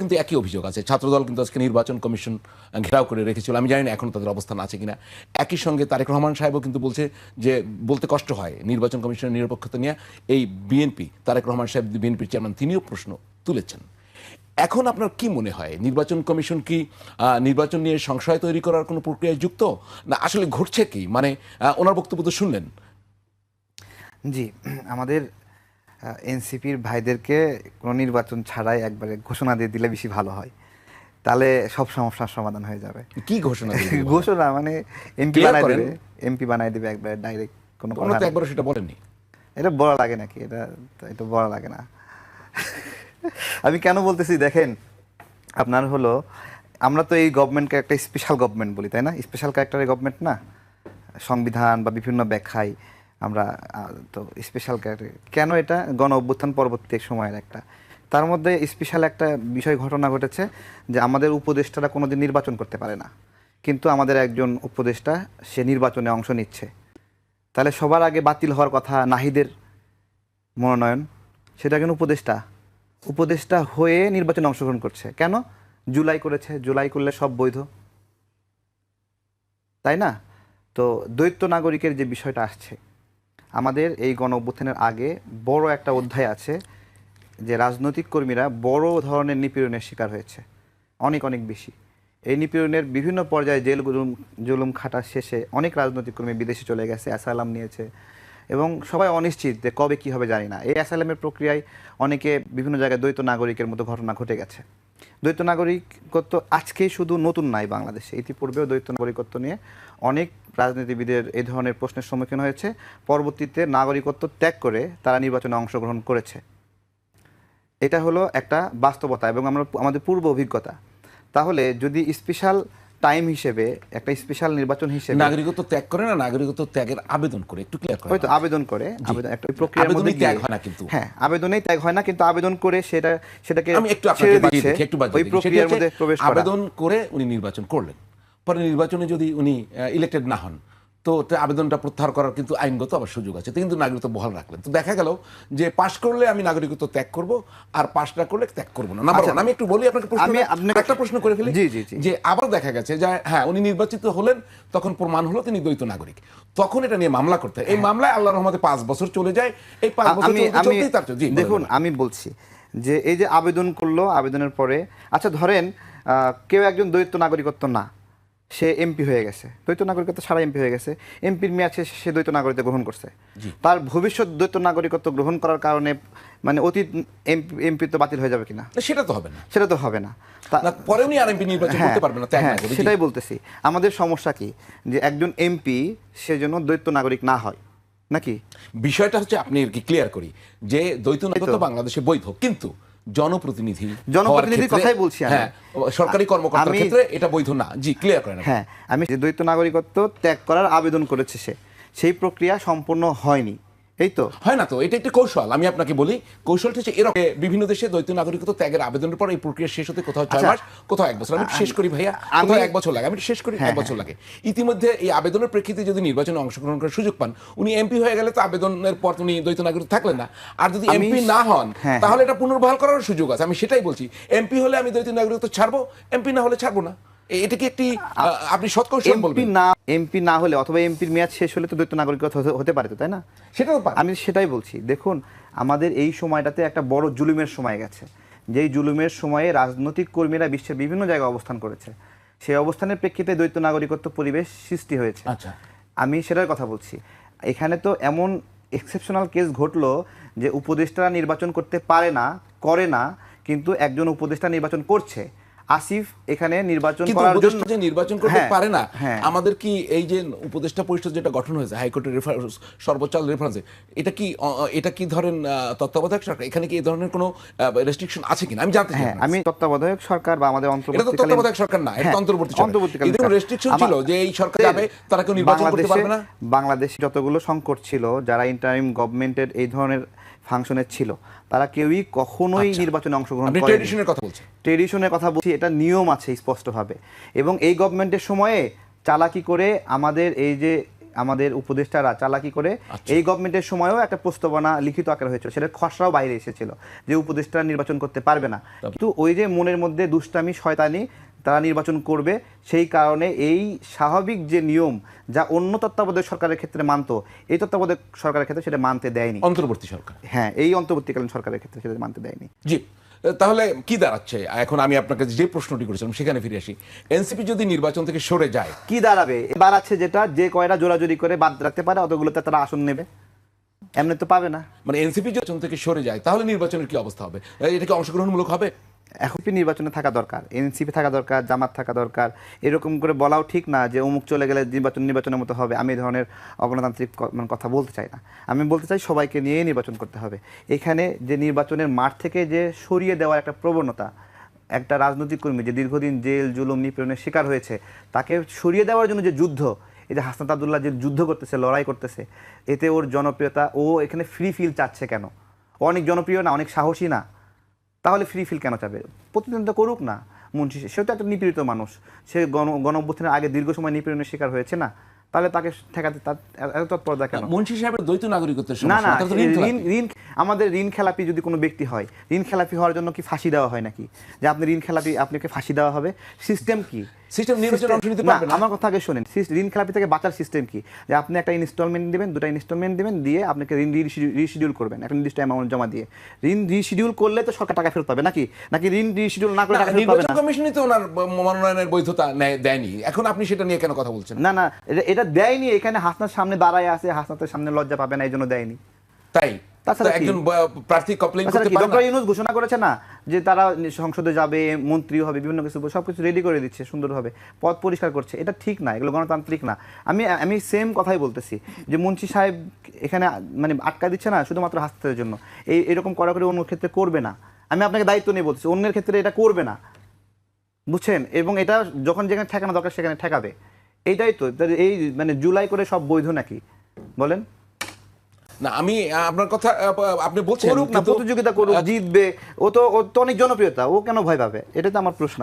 কিন্তু একই অভিযোগ আছে। ছাত্রদল কিন্তু আজকে নির্বাচন কমিশন ঘেরাও করে রেখেছিল, আমি জানি না এখন তাদের অবস্থান আছে কিনা। একই সঙ্গে তারেক রহমান সাহেবও কিন্তু বলছে যে বলতে কষ্ট হয় নির্বাচন কমিশনের নিরপেক্ষতা নিয়ে। এই বিএনপি, তারেক রহমান সাহেব বিএনপির চেয়ারম্যান, তিনিও প্রশ্ন তুলেছেন। এখন আপনার কি মনে হয় নির্বাচন কমিশন কি নির্বাচন নিয়ে সংশয় তৈরি করার কোনো প্রক্রিয়ায় যুক্ত, না আসলে ঘটছে কি? মানে ওনার বক্তব্য তো শুনলেন। জি, আমাদের এনসিপির ভাইদেরকে কোনো নির্বাচন ছাড়াই একবারে ঘোষণা দিয়ে দিলে বেশি ভালো হয়, তাহলে সব সমস্যার সমাধান হয়ে যাবে। কি ঘোষণা? ঘোষণা মানে এমপি বানাই দেবে একবারে ডাইরেক্ট। কোনো কথা তো একবার সেটা বলেননি। এটা বলা লাগে নাকি? এটা বলা লাগে না। আমি কেন বলতেছি দেখেন, আপনার হলো আমরা তো এই গভর্নমেন্টকে একটা স্পেশাল গভর্নমেন্ট বলি, তাই না? স্পেশাল ক্যারেক্টারের গভর্নমেন্ট না, সংবিধান বা বিভিন্ন ব্যাখ্যায় আমরা তো স্পেশাল ক্যারেক্টার কেন? এটা গণ অভ্যুত্থান পরবর্তী সময়ের একটা, তার মধ্যে স্পেশাল একটা বিষয় ঘটনা ঘটেছে যে আমাদের উপদেষ্টারা কোনোদিন নির্বাচন করতে পারে না, কিন্তু আমাদের একজন উপদেষ্টা সে নির্বাচনে অংশ নিচ্ছে। তাহলে সবার আগে বাতিল হওয়ার কথা নাহিদের মনোনয়ন, সেটা কেন উপদেষ্টা হয়ে নির্বাচনে অংশগ্রহণ করছে কেন? জুলাই করেছে, জুলাই করলে সব বৈধ, তাই না? তো দ্বৈত নাগরিকের যে বিষয়টা আসছে, আমাদের এই গণ অভ্যুত্থানের আগে বড় একটা অধ্যায় আছে যে রাজনৈতিক কর্মীরা বড় ধরনের নিপীড়নের শিকার হয়েছে, অনেক অনেক বেশি। এই নিপীড়নের বিভিন্ন পর্যায়ে জেল জুলুম খাটা শেষে অনেক রাজনৈতিক কর্মী বিদেশে চলে গেছে, অ্যাসাইলাম নিয়েছে, এবং সবাই অনিশ্চিত যে কবে কী হবে জানি না। এই অ্যাসাইলামের প্রক্রিয়ায় অনেকে বিভিন্ন জায়গায় দ্বৈত নাগরিকের মতো ঘটনা ঘটে গেছে। দ্বৈত নাগরিকত্ব আজকে শুধু নতুন নাই, বাংলাদেশে ইতিপূর্বেও দ্বৈত নাগরিকত্ব নিয়ে অনেক রাজনীতিবিদের এই ধরনের প্রশ্নের সম্মুখীন হয়েছে, পরবর্তীতে নাগরিকত্ব ত্যাগ করে তারা নির্বাচনে অংশগ্রহণ করেছে। এটা হলো একটা বাস্তবতা এবং আমাদের পূর্ব অভিজ্ঞতা। তাহলে যদি স্পেশাল টাইম হিসেবে একটা স্পেশাল নির্বাচন হিসেবে নাগরিকত্ব ত্যাগ করে না, নাগরিকত্ব ত্যাগের আবেদন করে, একটু ক্লিয়ার করে। হয়তো আবেদন করে, একটা প্রক্রিয়ার মধ্যে ত্যাগ হয় না, কিন্তু হ্যাঁ, আবেদনেই ত্যাগ হয় না, কিন্তু আবেদন করে সেটাকে আমি একটু ছেড়ে আপনাকে দিচ্ছে, একটু ওই প্রক্রিয়ার মধ্যে প্রবেশ করা। আবেদন করে উনি নির্বাচন করলেন, পরে নির্বাচনে যদি উনি ইলেক্টেড না হন, তো আবেদনটা প্রত্যাহার করার কিন্তু আইনগত আবার সুযোগ আছে, কিন্তু নাগরিকত্ব বহাল রাখলেন। তো দেখা গেল যে পাশ করলে আমি নাগরিকত্ব ত্যাগ করব, আর পাশ না করলে ত্যাগ করবো না। আমি একটু বলি আপনাকে, একটা প্রশ্ন করে ফেলি, যে আবার দেখা গেছে যে হ্যাঁ উনি নির্বাচিত হলেন, তখন প্রমাণ হলো তিনি দ্বৈত নাগরিক, তখন এটা নিয়ে মামলা করতে হয়। এই মামলায় আল্লাহর রহমতে 5 বছর চলে যায়। এই 5 বছর দেখুন, আমি বলছি যে এই যে আবেদন করলো, আবেদনের পরে আচ্ছা ধরেন কেউ একজন দ্বৈত নাগরিকত্ব না, সে এমপি হয়ে গেছে, দ্বৈত নাগরিকত্ব ছাড়া এমপি হয়ে গেছে, এমপির মেয়াদ শেষে সে দ্বৈত নাগরিকত্ব গ্রহণ করছে, তার ভবিষ্যৎ দ্বৈত নাগরিকত্ব গ্রহণ করার কারণে মানে অতীত এমপি তো বাতিল হয়ে যাবে কিনা? সেটা তো হবে না, সেটা তো হবে না। পরে উনি আর এমপি নির্বাচন করতে পারবেন না। হ্যাঁ, সেটাই বলতেছি, আমাদের সমস্যা কি যে একজন এমপি সেজন্য দ্বৈত নাগরিক না হয় নাকি? বিষয়টা হচ্ছে, আপনি কি ক্লিয়ার করি যে দ্বৈত নাগরিকত্ব বাংলাদেশে বৈধ, কিন্তু জনপ্রতিনিধি কথাই বলছি, হ্যাঁ, সরকারি কর্মকর্তার ক্ষেত্রে এটা বৈধ না। জি, ক্লিয়ার করেন। হ্যাঁ, আমি যে দ্বৈত নাগরিকত্ব ত্যাগ করার আবেদন করেছে সেই প্রক্রিয়া সম্পূর্ণ হয়নি, এই তো হয় না। তো এটা একটি কৌশল, আমি আপনাকে বলি, কৌশলটা হচ্ছে এরকম, বিভিন্ন দেশে দ্বৈত নাগরিকত্ব ত্যাগের আবেদনের পর এই প্রক্রিয়া শেষ হতে কোথাও 6 মাস, কোথাও 1 বছর। আমি শেষ করি ভাইয়া, কোথাও 1 বছর লাগে, আমি শেষ করি 1 বছর লাগে। ইতিমধ্যে এই আবেদনের প্রেক্ষিতে যদি নির্বাচনে অংশগ্রহণ করার সুযোগ পান, উনি এমপি হয়ে গেলে তো আবেদনের পর উনি দ্বৈত নাগরিক থাকলেন না। আর যদি এমপি না হন, তাহলে এটা পুনর্বহাল করার সুযোগ আছে। আমি সেটাই বলছি, এমপি হলে আমি দ্বৈত নাগরিকত্ব ছাড়বো, এমপি না হলে ছাড়বো না। এটা কি একটি আপনি সৎ কৌশল বলবেন? এমপি না হলে অথবা এমপির মেয়াদ শেষ হলে তো দ্বৈত নাগরিকত্ব হতে পারে, তাই না? সেটাও আমি সেটাই বলছি। দেখুন, আমাদের এই সময়টাতে একটা বড় জুলুমের সময় গেছে, যেই জুলুমের সময়ে রাজনৈতিক কর্মীরা বিশ্বের বিভিন্ন জায়গায় অবস্থান করেছে, সেই অবস্থানের প্রেক্ষিতে দ্বৈত নাগরিকত্ব পরিবেশ সৃষ্টি হয়েছে। আচ্ছা, আমি সেটার কথা বলছি। এখানে তো এমন এক্সেপশনাল কেস ঘটলো যে উপদেষ্টারা নির্বাচন করতে পারে না, করে না, কিন্তু একজন উপদেষ্টা নির্বাচন করছে। আসিফ এখানে নির্বাচন করার জন্য যে নির্বাচন করতে পারে না, আমাদের কি এই যে উপদেষ্টা পরিষদ যেটা গঠন হয়েছে হাইকোর্টের রেফারেন্স, সর্বোচ্চ রেফারেন্সে, এটা কি ধরেন তত্ত্বাবধায়ক সরকার, এখানে কি এই ধরনের কোনো রেস্ট্রিকশন আছে কিনা আমি জানতে চাই। আমি তত্ত্বাবধায়ক সরকার বা আমাদের তত্ত্বাবধায়ক সরকার না, এটা অন্তর্বর্তীকালীন রেস্ট্রিকশন ছিল যে এই সরকার যাবে, তারা কেউ নির্বাচন করতে পারবে না। বাংলাদেশে যতগুলো সংকট ছিল, যারা ইন্টারিম গভর্নমেন্টের এই ধরনের ফাংশনে ছিল, তারা কেউই কখনোই নির্বাচনে অংশগ্রহণ করেনি। ট্রেডিশনের কথা বলছি, এটা নিয়ম আছে স্পষ্টভাবে। এবং এই গভর্নমেন্টের সময়ে চালাকি করে আমাদের এই যে আমাদের উপদেষ্টারা চালাকি করে এই গভর্নমেন্টের সময়ও একটা প্রস্তাবনা লিখিত আকারে হয়েছিল, সেটা খসড়াও বাইরে এসেছিল যে উপদেষ্টারা নির্বাচন করতে পারবে না, কিন্তু ওই যে মনের মধ্যে দুষ্টামি শয়তানি তারা নির্বাচন করবে, সেই কারণে এই স্বাভাবিক যে নিয়ম যা অন্য তত্ত্বাবধায়ক সরকারের ক্ষেত্রে মানতো, এই তত্ত্বাবধায়ক সরকারের ক্ষেত্রে সেটা মানতে দেয়নি, অন্তর্বর্তী সরকার। হ্যাঁ, এই অন্তর্বর্তীকালীন সরকারের ক্ষেত্রে সেটা মানতে দেয়নি। জি, তাহলে কি দাঁড়াচ্ছে এখন? আমি আপনাকে যে প্রশ্নটি করেছিলাম সেখানে ফিরে আসি। এনসিপি যদি নির্বাচন থেকে সরে যায়, কি দাঁড়াবে? দাঁড়াচ্ছে যেটা, যে কয়টা জোরাজোরি করে বাদ রাখতে পারে অতগুলোতে তারা আসন নেবে, এমনি তো পাবে না। মানে এনসিপি নির্বাচন থেকে সরে যায়, তাহলে নির্বাচনের কি অবস্থা হবে? এটা কি অংশগ্রহণমূলক হবে? এখন নির্বাচনে থাকা দরকার, এনসিপি থাকা দরকার, জামাত থাকা দরকার। এরকম করে বলাও ঠিক না যে অমুক চলে গেলে নির্বাচনের মতো হবে। আমি এই ধরনের অগণতান্ত্রিক কথা বলতে চাই না। আমি বলতে চাই সবাইকে নিয়ে নির্বাচন করতে হবে। এখানে যে নির্বাচনের মাঠ থেকে যে সরিয়ে দেওয়ার একটা প্রবণতা, একটা রাজনৈতিক কর্মী যে দীর্ঘদিন জেল জুলুম নিপীড়নের শিকার হয়েছে, তাকে সরিয়ে দেওয়ার জন্য যে যুদ্ধ, এই যে হাসনাত আব্দুল্লাহ যে যুদ্ধ করতেছে, লড়াই করতেছে, এতে ওর জনপ্রিয়তা, ও এখানে ফ্রি ফিল চাচ্ছে কেন? ও অনেক জনপ্রিয় না, অনেক সাহসী না, তাহলে ফ্রি ফিল কেন চাবে? প্রতিদ্বন্দ্বিতা করুক না। মুন্সি সেও তো একটা নিপীড়িত মানুষ, সে গণ-অভ্যুত্থানের আগে দীর্ঘ সময় নিপীড়নের শিকার হয়েছে না, তাহলে তাকে ঠেকাতে তার এত তৎপরতা কেন? মুন্সি সাহেবের দ্বৈত নাগরিকত্বের না সমস্যা, না, তার তো ঋণ খেলাপি। ঋণ আমাদের ঋণ খেলাপি যদি কোনো ব্যক্তি হয়, ঋণ খেলাপি হওয়ার জন্য কি ফাঁসি দেওয়া হয় নাকি? যে আপনি ঋণ খেলাপি, আপনাকে ফাঁসি দেওয়া হবে? সিস্টেম কি? সিস্টেম নির্বাচনে অংশ নিতে না, পারবে না। আমার কথা আগে শোনেন। ঋণ খেলাপি থেকে বাঁচার সিস্টেম কি? যে আপনি একটা ইনস্টলমেন্ট দিবেন, দুটো ইনস্টলমেন্ট দিবেন, দিয়ে আপনাকে ঋণ রিশিডিউল করবেন একটা নির্দিষ্ট অ্যামাউন্ট জমা দিয়ে। ঋণ রিশিডিউল করলে তো সরকার টাকা ফেরত পাবে নাকি? নাকি ঋণ রিশিডিউল না করে টাকা ফেরত পাবে নির্বাচন না? কমিশনই তো ওনার মনোনয়নের বৈধতা দেয়নি, এখন আপনি সেটা নিয়ে কেন কথা বলছেন? না না, এটা দেয়নি। এখানে হাসনার সামনে দাঁড়ায় আছে, হাসনাতের সামনে লজ্জা পাবে না, এই জন্য দেয়নি। তাই তাছাড়া কি? একজন প্রার্থী কমপ্লেইন করতে পারে না? ডক্টর ইউনূস ঘোষণা করেছে না যে তারা সংসদে যাবে, মন্ত্রী হবে, বিভিন্ন কিছু সবকিছু রেডি করে দিচ্ছে সুন্দরভাবে, পথ পরিষ্কার করছে। এটা ঠিক না, এগুলো গণতান্ত্রিক না। আমি সেম কথাই বলতেছি যে মুন্সি সাহেব এখানে মানে আটকা দিচ্ছে না শুধুমাত্র হাসনাতের জন্য, এরকম করা করে অন্য ক্ষেত্রে করবে না। আমি আপনাকে দায়িত্ব নিয়ে বলতেছি, অন্যের ক্ষেত্রে এটা করবে না, বুঝছেন? এবং এটা যখন যেখানে ঠেকানো দরকার সেখানে ঠেকাবে। এইটাই তো এই মানে জুলাই করে সব বৈধ নাকি বলেন? না, আমি আপনার কথা আপনি বলছেন করুক না, প্রতিযোগিতা করুক, জিতবে। ও তো অনেক জনপ্রিয়তা, ও কেন ভয় পাবে? এটা তো আমার প্রশ্ন।